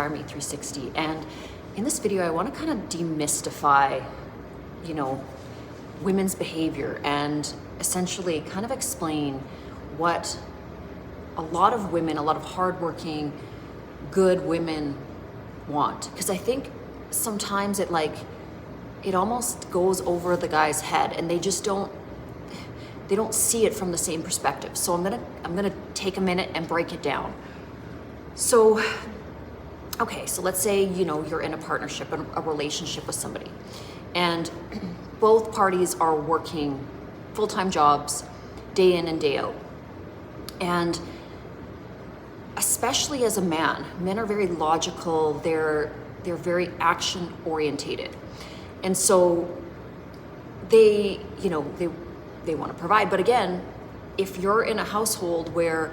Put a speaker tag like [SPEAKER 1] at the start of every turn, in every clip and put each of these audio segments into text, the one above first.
[SPEAKER 1] Inspire Me 360. And in this video, I want to kind of demystify, women's behavior and essentially kind of explain what a lot of women, a lot of hardworking, good women want. Because I think sometimes it almost goes over the guy's head and they don't see it from the same perspective. So I'm gonna take a minute and break it down. So, okay, so let's say, you're in a partnership, a relationship with somebody, and both parties are working full-time jobs, day in and day out. And especially as a man, men are very logical, they're very action orientated. And so they want to provide. But again, if you're in a household where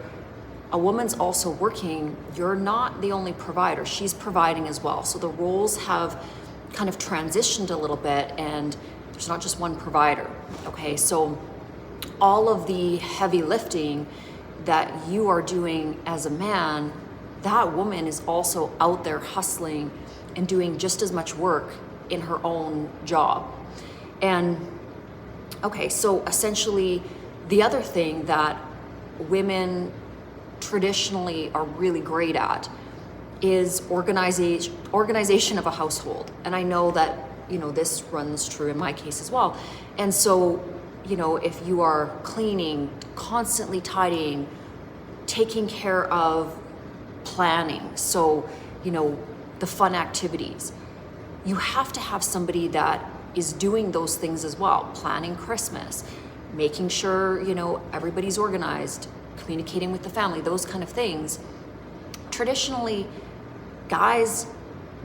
[SPEAKER 1] a woman's also working, you're not the only provider, she's providing as well. So the roles have kind of transitioned a little bit and there's not just one provider, okay? So all of the heavy lifting that you are doing as a man, that woman is also out there hustling and doing just as much work in her own job. And okay, so essentially the other thing that women traditionally are really great at is organization of a household. And I know that, this runs true in my case as well. And so, if you are cleaning, constantly tidying, taking care of planning, so, the fun activities, you have to have somebody that is doing those things as well, planning Christmas, making sure, everybody's organized, communicating with the family, those kind of things. Traditionally, guys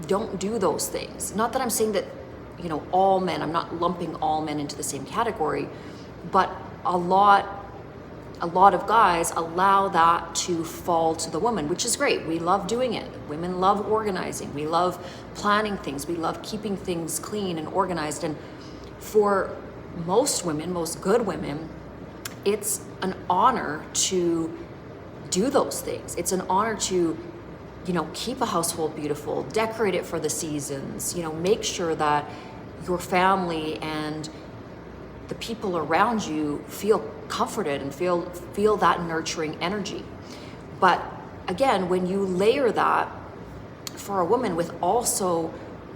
[SPEAKER 1] don't do those things. Not that I'm saying that, all men, I'm not lumping all men into the same category, but a lot of guys allow that to fall to the woman, which is great. We love doing it. Women love organizing. We love planning things. We love keeping things clean and organized. And for most women, most good women, it's an honor to do those things. It's an honor to, keep a household beautiful, decorate it for the seasons, make sure that your family and the people around you feel comforted and feel that nurturing energy. But again, when you layer that for a woman with also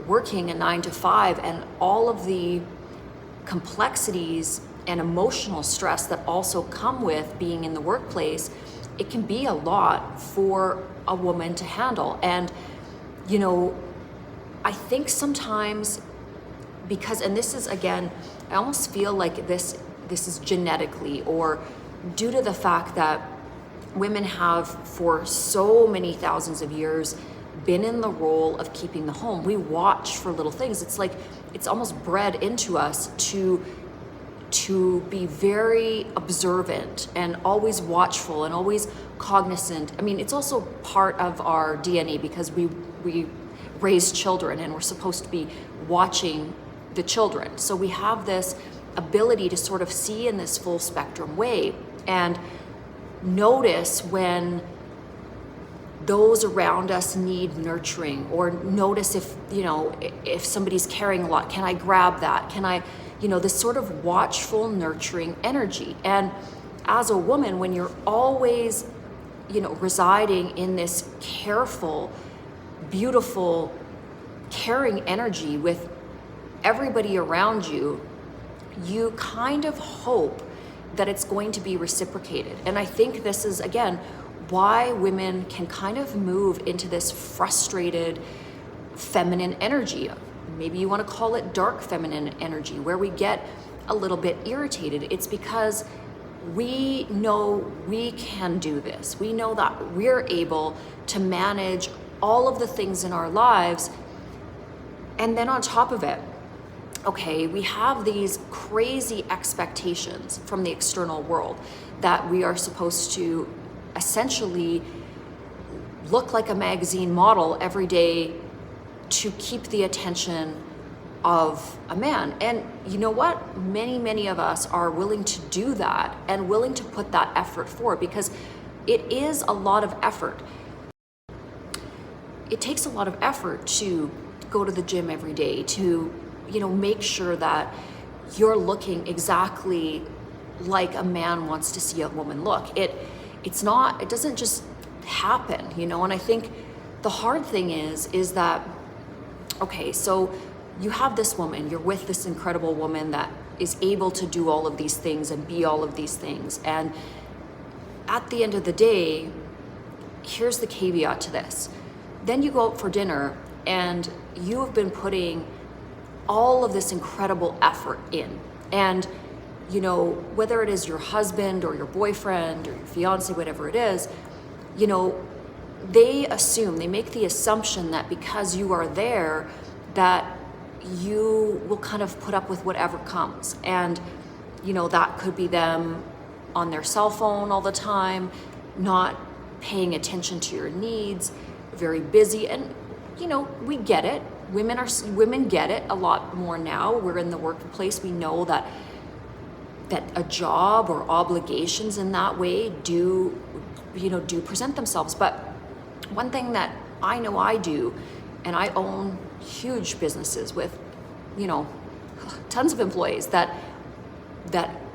[SPEAKER 1] working a 9 to 5 and all of the complexities and emotional stress that also come with being in the workplace, it can be a lot for a woman to handle. And, I think sometimes because, and this is again, I almost feel like this is genetically or due to the fact that women have for so many thousands of years been in the role of keeping the home. We watch for little things. It's like, it's almost bred into us to be very observant and always watchful and always cognizant. I mean, it's also part of our DNA because we raise children and we're supposed to be watching the children. So we have this ability to sort of see in this full spectrum way and notice when those around us need nurturing, or notice if somebody's carrying a lot, can I grab that? Can I, this sort of watchful, nurturing energy. And as a woman, when you're always, residing in this careful, beautiful, caring energy with everybody around you, you kind of hope that it's going to be reciprocated. And I think this is, again, why women can kind of move into this frustrated feminine energy. Maybe you want to call it dark feminine energy, where we get a little bit irritated. It's because we know we can do this. We know that we're able to manage all of the things in our lives. And then on top of it, okay, we have these crazy expectations from the external world that we are supposed to essentially look like a magazine model every day to keep the attention of a man. And you know what? Many of us are willing to do that and willing to put that effort forward because it is a lot of effort. it takes a lot of effort to go to the gym every day, to, make sure that you're looking exactly like a man wants to see a woman look. It doesn't just happen, and I think the hard thing is that, okay, so you have this woman, you're with this incredible woman that is able to do all of these things and be all of these things. And at the end of the day, here's the caveat to this. Then you go out for dinner and you have been putting all of this incredible effort in. And, whether it is your husband or your boyfriend or your fiance, whatever it is, they make the assumption that because you are there, that you will kind of put up with whatever comes. And, that could be them on their cell phone all the time, not paying attention to your needs, very busy. And, we get it. Women get it a lot more now. We're in the workplace. We know that a job or obligations in that way do present themselves. But one thing that I know I do, and I own huge businesses with, tons of employees that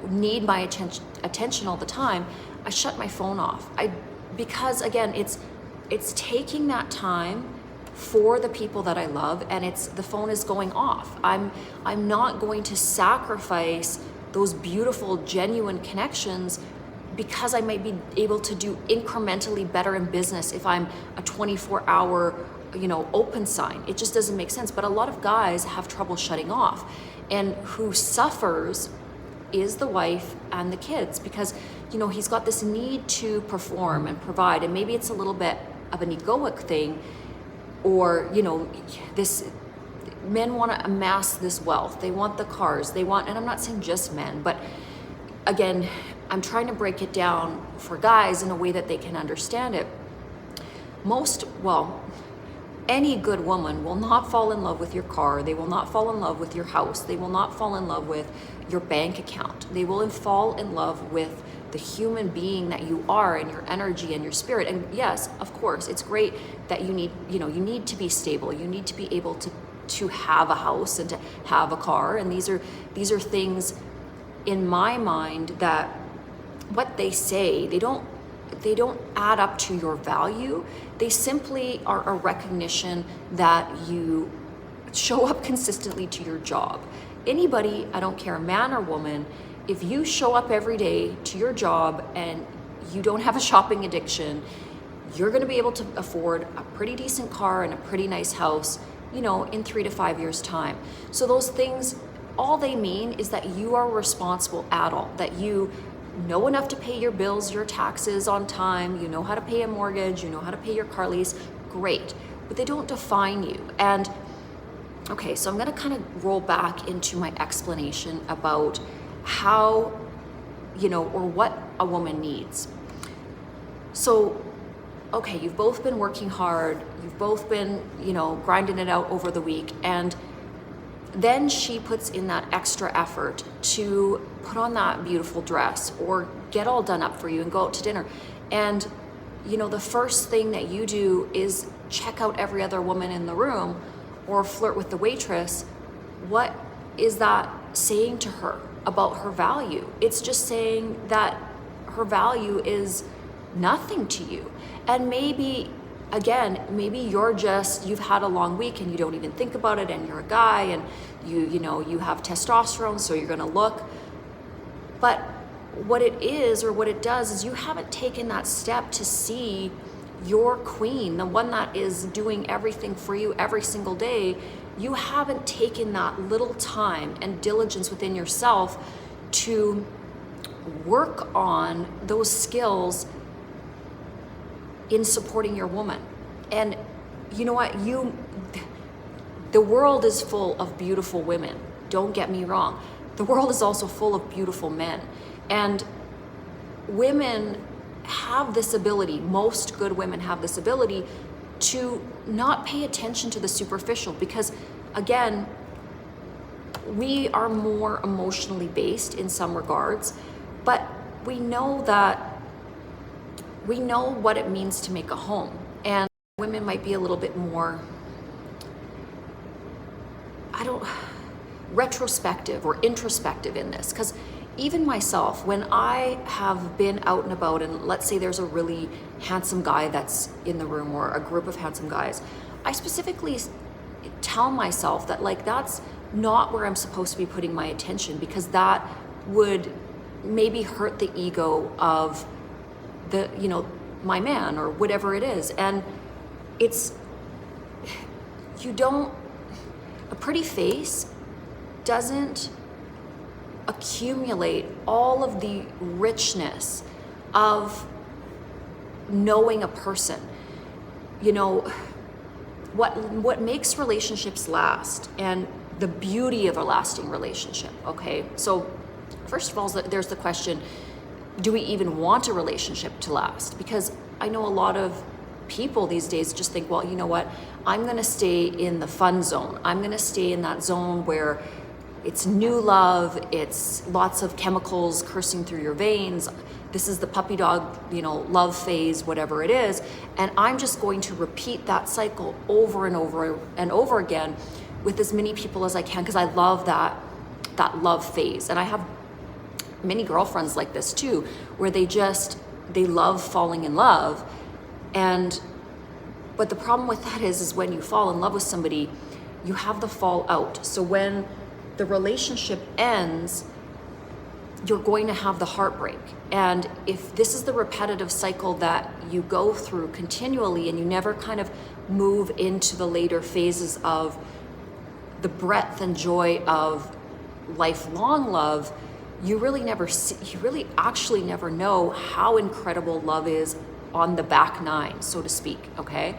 [SPEAKER 1] need my attention all the time, I shut my phone off. Because again, it's taking that time for the people that I love, and the phone is going off. I'm not going to sacrifice those beautiful, genuine connections because I might be able to do incrementally better in business if I'm a 24-hour, open sign. It just doesn't make sense. But a lot of guys have trouble shutting off, and who suffers is the wife and the kids, because, he's got this need to perform and provide, and maybe it's a little bit of an egoic thing, or, men want to amass this wealth. They want the cars, and I'm not saying just men, but again, I'm trying to break it down for guys in a way that they can understand it. Any good woman will not fall in love with your car. They will not fall in love with your house. They will not fall in love with your bank account. They will fall in love with the human being that you are, and your energy and your spirit. And yes, of course, it's great that you need to be stable. You need to be able to have a house and to have a car. And these are things in my mind that what they say, they don't add up to your value. They simply are a recognition that you show up consistently to your job. Anybody, I don't care, man or woman, if you show up every day to your job and you don't have a shopping addiction, you're going to be able to afford a pretty decent car and a pretty nice house, in 3 to 5 years' time. So those things, all they mean is that you are a responsible adult, that you know enough to pay your bills, your taxes on time, you know how to pay a mortgage, you know how to pay your car lease, great. But they don't define you. And okay, so I'm going to kind of roll back into my explanation about how, or what a woman needs. So, okay, you've both been working hard, you've both been, grinding it out over the week, and then she puts in that extra effort to put on that beautiful dress or get all done up for you and go out to dinner. And, the first thing that you do is check out every other woman in the room or flirt with the waitress. What is that saying to her about her value? It's just saying that her value is nothing to you. And maybe you've had a long week and you don't even think about it, and you're a guy and you have testosterone, so you're gonna look. But what it is, or what it does, is you haven't taken that step to see your queen, the one that is doing everything for you every single day. You haven't taken that little time and diligence within yourself to work on those skills in supporting your woman. And you know what? The world is full of beautiful women. Don't get me wrong. The world is also full of beautiful men. And women have this ability, most good women have this ability to not pay attention to the superficial, because again, we are more emotionally based in some regards, but we know what it means to make a home. And women might be a little bit more, retrospective or introspective in this, because even myself, when I have been out and about, and let's say there's a really handsome guy that's in the room or a group of handsome guys, I specifically tell myself that like that's not where I'm supposed to be putting my attention, because that would maybe hurt the ego of the, my man or whatever it is. And a pretty face doesn't accumulate all of the richness of knowing a person. What makes relationships last, and the beauty of a lasting relationship, okay? So first of all, there's the question, do we even want a relationship to last? Because I know a lot of people these days just think, well, you know what, I'm gonna stay in the fun zone. I'm gonna stay in that zone where it's new love, it's lots of chemicals coursing through your veins. This is the puppy dog, love phase, whatever it is. And I'm just going to repeat that cycle over and over and over again with as many people as I can, because I love that love phase. And I have many girlfriends like this too, where they love falling in love. But the problem with that is when you fall in love with somebody, you have the fallout. So when the relationship ends, you're going to have the heartbreak. And if this is the repetitive cycle that you go through continually, and you never kind of move into the later phases of the breadth and joy of lifelong love, you really actually never know how incredible love is on the back nine, so to speak, okay?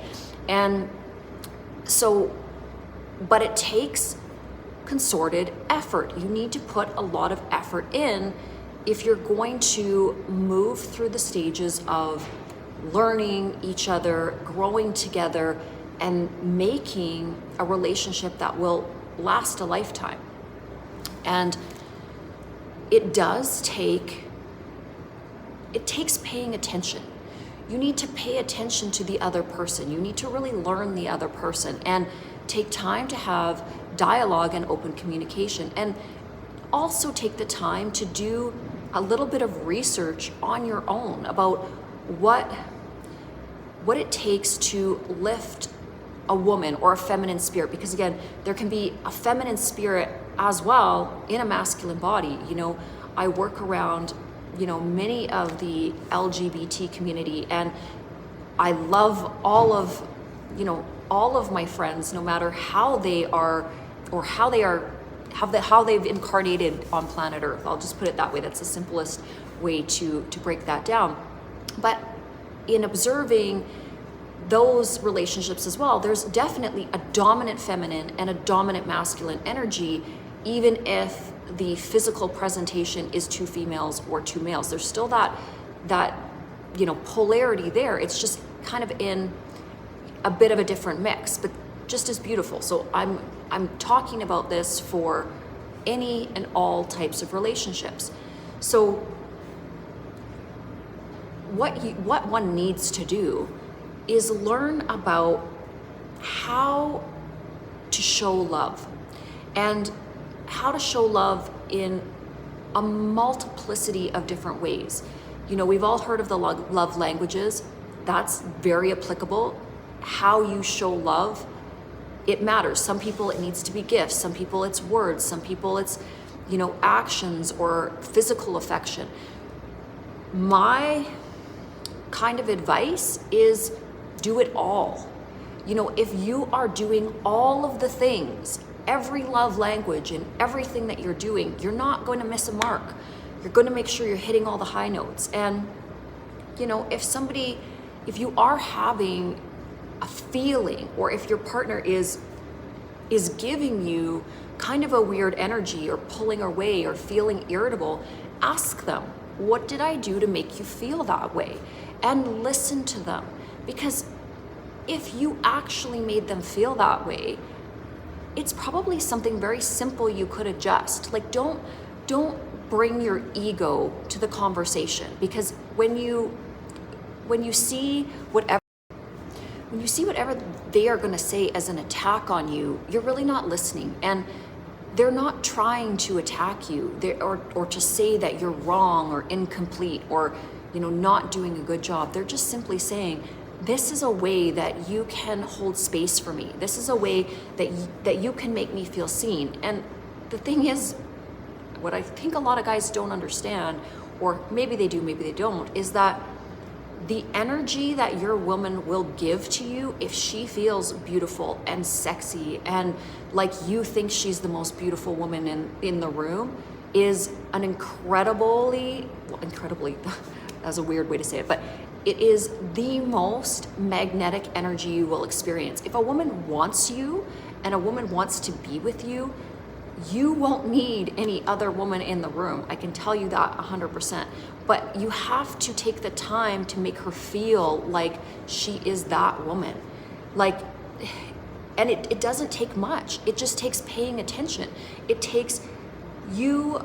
[SPEAKER 1] And so, but it takes concerted effort. You need to put a lot of effort in if you're going to move through the stages of learning each other, growing together, and making a relationship that will last a lifetime. And it takes paying attention. You need to pay attention to the other person. You need to really learn the other person and take time to have dialogue and open communication. And also take the time to do a little bit of research on your own about what it takes to lift a woman or a feminine spirit. Because again, there can be a feminine spirit as well in a masculine body. I work around many of the LGBT community, and I love all of my friends, no matter how they are or how they've incarnated on planet Earth. I'll just put it that way. That's the simplest way to break that down. But in observing those relationships as well, there's definitely a dominant feminine and a dominant masculine energy, even if the physical presentation is two females or two males. There's still that polarity there. It's just kind of in a bit of a different mix, but just as beautiful. So I'm talking about this for any and all types of relationships. So what one needs to do is learn about how to show love, and how to show love in a multiplicity of different ways. We've all heard of the love languages. That's very applicable. How you show love, it matters. Some people it needs to be gifts. Some people it's words. Some people it's, actions or physical affection. My kind of advice is do it all. If you are doing all of the things, every love language and everything that you're doing, you're not going to miss a mark. You're going to make sure you're hitting all the high notes. And, if you are having a feeling, or if your partner is giving you kind of a weird energy, or pulling away, or feeling irritable, ask them, what did I do to make you feel that way? And listen to them. Because if you actually made them feel that way, it's probably something very simple you could adjust. Like, don't bring your ego to the conversation, because when you see whatever, when you see whatever they are going to say as an attack on you, you're really not listening. And they're not trying to attack you or to say that you're wrong or incomplete or, not doing a good job. They're just simply saying, this is a way that you can hold space for me. This is a way that you can make me feel seen. And the thing is, what I think a lot of guys don't understand, or maybe they do, maybe they don't, is that the energy that your woman will give to you, if she feels beautiful and sexy and like you think she's the most beautiful woman in the room, is an incredibly, that's a weird way to say it, but it is the most magnetic energy you will experience. If a woman wants you and a woman wants to be with you, you won't need any other woman in the room. I can tell you that 100%. But you have to take the time to make her feel like she is that woman. And it doesn't take much. It just takes paying attention. It takes you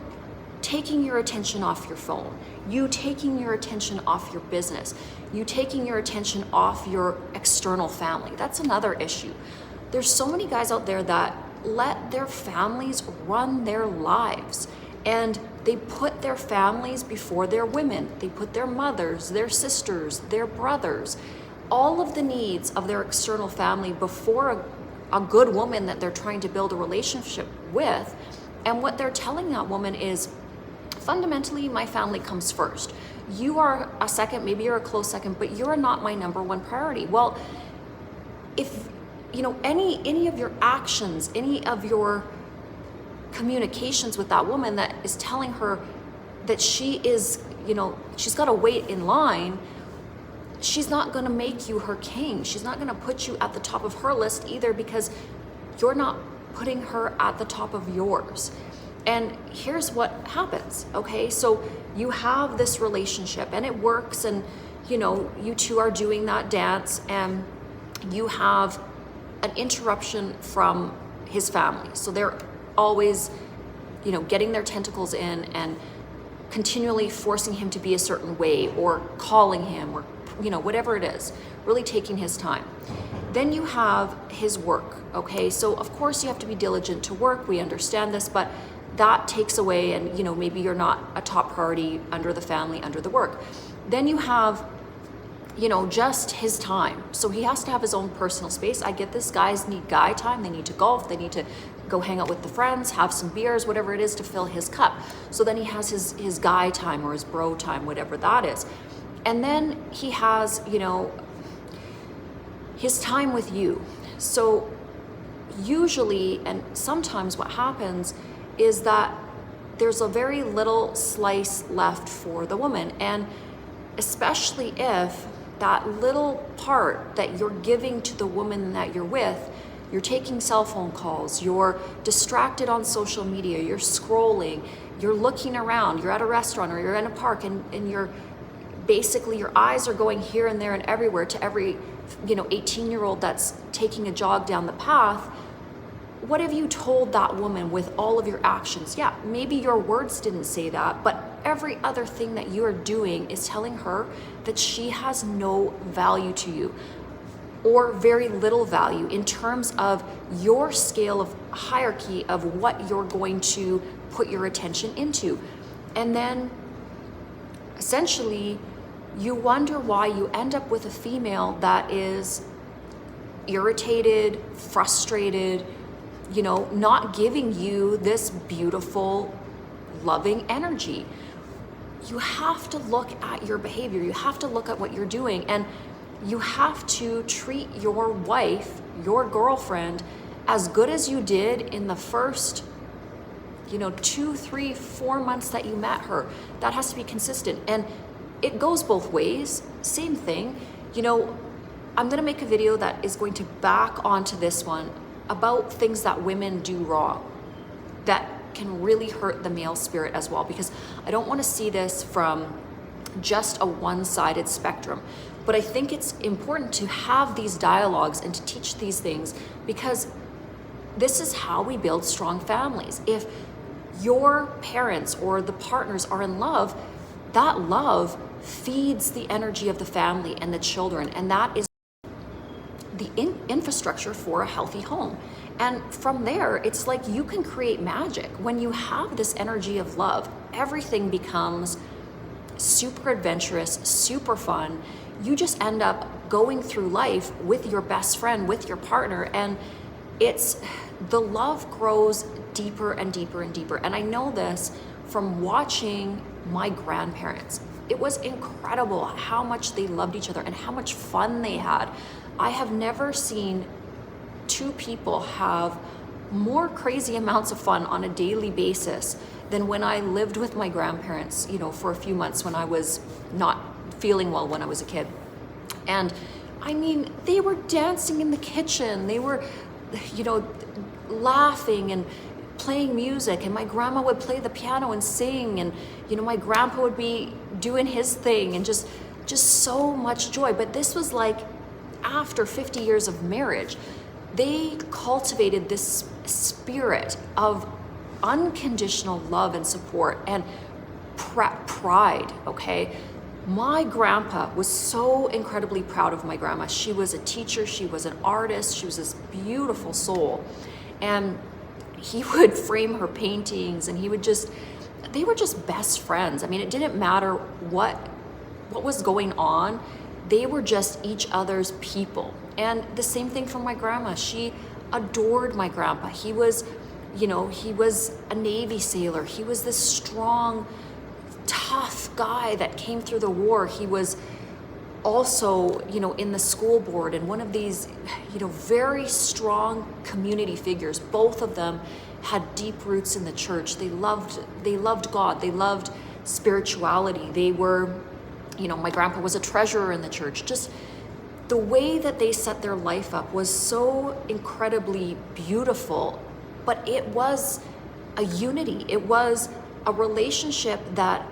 [SPEAKER 1] taking your attention off your phone, you taking your attention off your business, you taking your attention off your external family. That's another issue. There's so many guys out there that let their families run their lives, and they put their families before their women. They put their mothers, their sisters, their brothers, all of the needs of their external family before a good woman that they're trying to build a relationship with. And what they're telling that woman is, fundamentally, my family comes first. You are a second, maybe you're a close second, but you're not my number one priority. Well, if any of your actions, any of your communications with that woman that is telling her that she is, she's got to wait in line, she's not going to make you her king. She's not going to put you at the top of her list either, because you're not putting her at the top of yours. And here's what happens, okay? So you have this relationship and it works, and you two are doing that dance, and you have an interruption from his family. So they're always, getting their tentacles in and continually forcing him to be a certain way, or calling him, or, whatever it is, really taking his time. Then you have his work, okay? So of course you have to be diligent to work. We understand this, but that takes away, and maybe you're not a top priority under the family, under the work. Then you have just his time. So he has to have his own personal space. I get this. Guys need guy time. They need to golf. They need to go hang out with the friends, have some beers, whatever it is to fill his cup. So then he has his guy time, or his bro time, whatever that is. And then he has, his time with you. So usually, and sometimes what happens is that there's a very little slice left for the woman. And especially if that little part that you're giving to the woman that you're with, you're taking cell phone calls, you're distracted on social media, you're scrolling, you're looking around, you're at a restaurant or you're in a park, and you're basically, your eyes are going here and there and everywhere to every 18-year-old that's taking a jog down the path. What have you told that woman with all of your actions? Yeah, maybe your words didn't say that, but every other thing that you are doing is telling her that she has no value to you, or very little value in terms of your scale of hierarchy of what you're going to put your attention into. And then essentially you wonder why you end up with a female that is irritated, frustrated, not giving you this beautiful, loving energy. You have to look at your behavior. You have to look at what you're doing, and you have to treat your wife, your girlfriend, as good as you did in the first 2, 3, 4 months that you met her. That has to be consistent, and it goes both ways. Same thing. I'm gonna make a video that is going to back onto this one about things that women do wrong that can really hurt the male spirit as well, because I don't want to see this from just a one-sided spectrum. But I think it's important to have these dialogues and to teach these things, because this is how we build strong families. If your parents or the partners are in love, that love feeds the energy of the family and the children, and that is the infrastructure for a healthy home. And from there, it's like you can create magic. When you have this energy of love, everything becomes super adventurous, super fun. You just end up going through life with your best friend, with your partner, and the love grows deeper and deeper and deeper. And I know this from watching my grandparents. It was incredible how much they loved each other and how much fun they had. I have never seen two people have more crazy amounts of fun on a daily basis than when I lived with my grandparents, for a few months when I was not feeling well when I was a kid. And I mean, they were dancing in the kitchen. They were, laughing and playing music, and my grandma would play the piano and sing, and my grandpa would be doing his thing, and just so much joy. But this was like after 50 years of marriage. They cultivated this spirit of unconditional love and support and pride, okay? My grandpa was so incredibly proud of my grandma. She was a teacher, she was an artist, she was this beautiful soul. And he would frame her paintings, and they were just best friends. I mean, it didn't matter what was going on. They were just each other's people. And the same thing for my grandma. She adored my grandpa. He was a Navy sailor. He was this strong, tough guy that came through the war. He was also, in the school board, and one of these, very strong community figures. Both of them had deep roots in the church. They loved God. They loved spirituality. They were, my grandpa was a treasurer in the church. Just the way that they set their life up was so incredibly beautiful, but it was a unity. It was a relationship that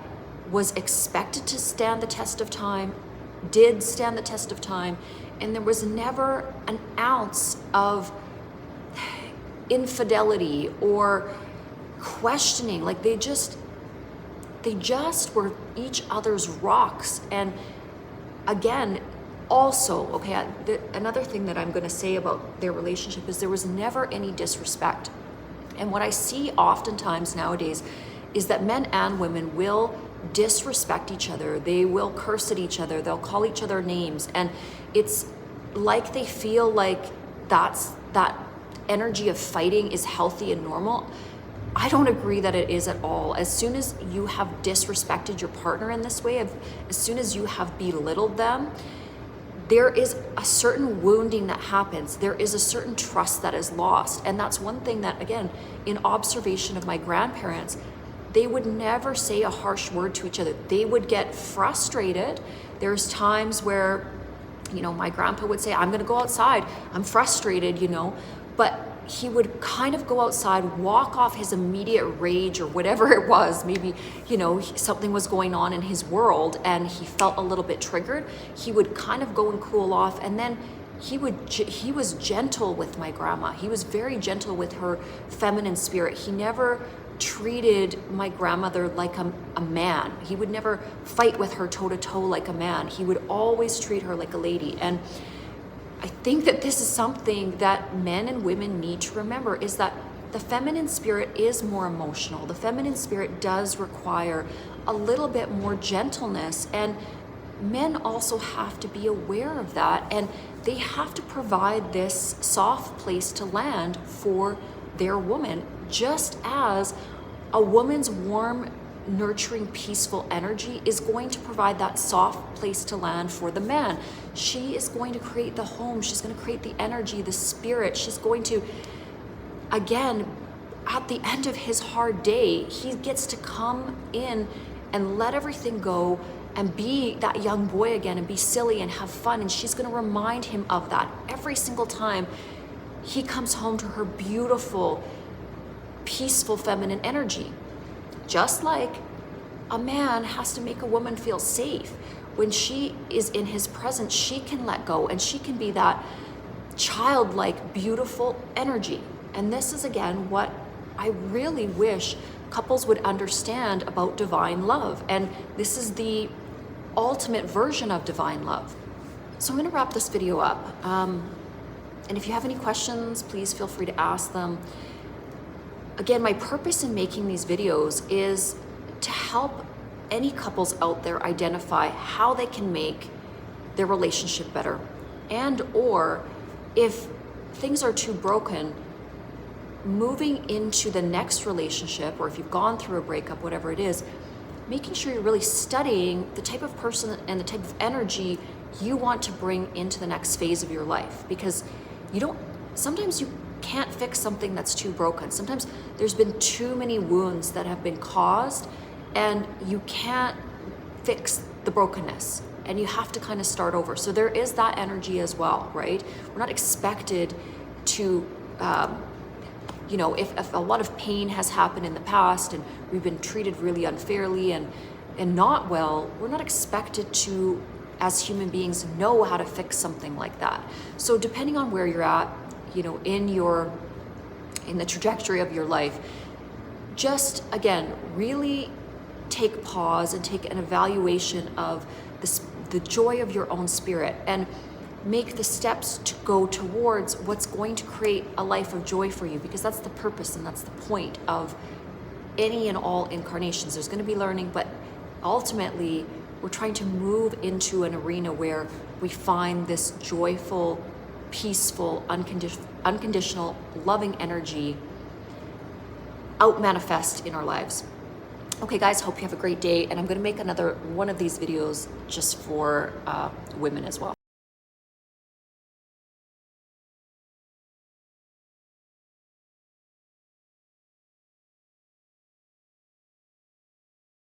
[SPEAKER 1] was expected to stand the test of time, did stand the test of time, and there was never an ounce of infidelity or questioning. Like they just were each other's rocks. And again, also, okay, another thing that I'm going to say about their relationship is there was never any disrespect. And what I see oftentimes nowadays is that men and women will disrespect each other. They will curse at each other. They'll call each other names. And it's like they feel like that energy of fighting is healthy and normal. I don't agree that it is at all. As soon as you have disrespected your partner in this way, as soon as you have belittled them, there is a certain wounding that happens. There is a certain trust that is lost. And that's one thing that, again, in observation of my grandparents, they would never say a harsh word to each other. They would get frustrated. There's times where, my grandpa would say, I'm going to go outside. I'm frustrated, but he would kind of go outside, walk off his immediate rage or whatever it was. Maybe, something was going on in his world and he felt a little bit triggered. He would kind of go and cool off, and then he was gentle with my grandma. He was very gentle with her feminine spirit. He never treated my grandmother like a man. He would never fight with her toe to toe like a man. He would always treat her like a lady. And I think that this is something that men and women need to remember, is that the feminine spirit is more emotional. The feminine spirit does require a little bit more gentleness, and men also have to be aware of that, and they have to provide this soft place to land for their woman, just as a woman's warm, nurturing, peaceful energy is going to provide that soft place to land for the man. She is going to create the home. She's going to create the energy, the spirit. She's going to, again, at the end of his hard day, he gets to come in and let everything go and be that young boy again and be silly and have fun. And she's going to remind him of that every single time he comes home to her beautiful, peaceful feminine energy. Just like a man has to make a woman feel safe. When she is in his presence, she can let go and she can be that childlike, beautiful energy. And this is, again, what I really wish couples would understand about divine love. And this is the ultimate version of divine love. So I'm going to wrap this video up. And if you have any questions, please feel free to ask them. Again, my purpose in making these videos is to help any couples out there identify how they can make their relationship better, and or if things are too broken, moving into the next relationship, or if you've gone through a breakup, whatever it is, making sure you're really studying the type of person and the type of energy you want to bring into the next phase of your life. Because sometimes you can't fix something that's too broken. Sometimes there's been too many wounds that have been caused, and you can't fix the brokenness, and you have to kind of start over. So there is that energy as well, right? We're not expected to, if a lot of pain has happened in the past and we've been treated really unfairly and not well, we're not expected to, as human beings, know how to fix something like that. So depending on where you're at, in the trajectory of your life, just again, really take pause and take an evaluation of the joy of your own spirit, and make the steps to go towards what's going to create a life of joy for you, because that's the purpose and that's the point of any and all incarnations. There's going to be learning, but ultimately we're trying to move into an arena where we find this joyful, peaceful, unconditional, loving energy out manifest in our lives. Okay, guys, hope you have a great day, and I'm going to make another one of these videos just for women as well.